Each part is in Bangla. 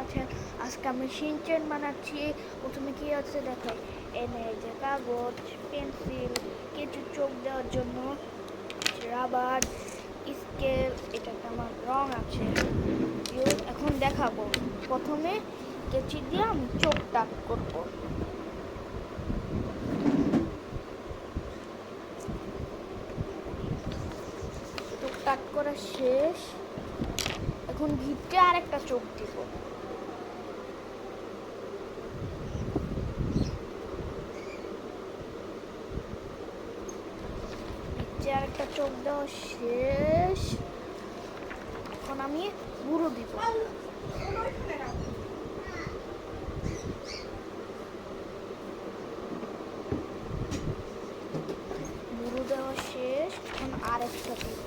আছেন। আজকে আমি শিনচেন বানাচ্ছি। প্রথমে কি হচ্ছে দেখো, এনে যে কাগজ, পেন্সিল, কিছু চোখ দেওয়ার জন্য রাবার, স্কেল, এটাতে আমার রং আছে। এখন দেখাবো। প্রথমে কেচি দিয়ে আমি চোখ দাগ করবো। চোখ দাগ করা শেষ। এখন ভিতরে আরেকটা চোখ দিব। ভিতরে আরেকটা চোখ দেওয়া শেষ। এখন আমি গুঁড়ো দিব। গুঁড়ো দেওয়া শেষ। এখন আরেকটা দিব।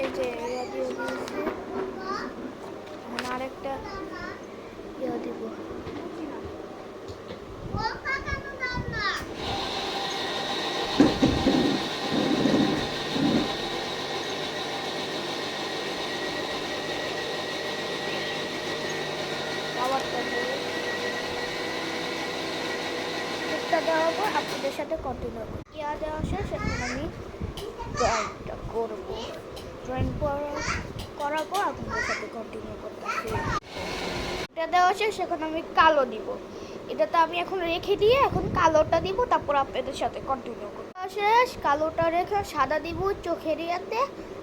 এই যে ইয়া দিয়ে দিয়েছি। এখন আরেকটা ইয়া দিব। দেওয়ার পর আপনাদের সাথে কন্টিনিউ করবো। ইয়া দেওয়া শেষ। এখন আমি ড্রয়িংটা করবো। ড্রয়িং করার পর আপনাদের সাথে কন্টিনিউ করতেছি। এটা দেওয়া শেষ। এখন আমি কালো দিব। এটাতে আমি এখন রেখে দিয়ে এখন কালোটা দিব, তারপর আপনাদের সাথে কন্টিনিউ করবো। শেষ। কালোটা রেখে সাদা দিব চোখের ইয়াতে,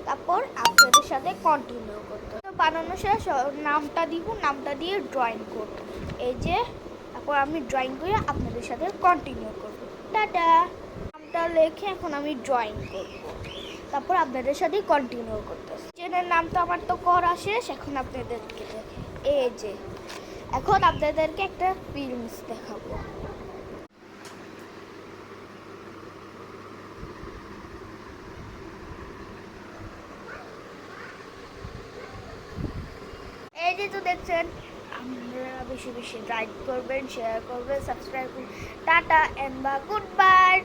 তারপর আপনাদের সাথে কন্টিনিউ করতে বানানো শেষ। নামটা দিব, নামটা দিয়ে ড্রয়িং করবো। এই যে তারপর আমি ড্রয়িং করে আপনাদের সাথে কন্টিনিউ করবো। টাটা। নামটা লিখে এখন আমি ড্রয়িং করব, তারপর আপনাদের সাথে কন্টিনিউ করতেছি। চ্যানেলের নামটা আমার তো করা শেষ। এখন আপনাদেরকে এই যে এখন আপনাদেরকে একটা ফিল্মস দেখাবো। এই যে তো দেখছেন, আপনারা বেশি বেশি লাইক করবেন, শেয়ার করবেন, সাবস্ক্রাইব করবেন। Tata and good bye.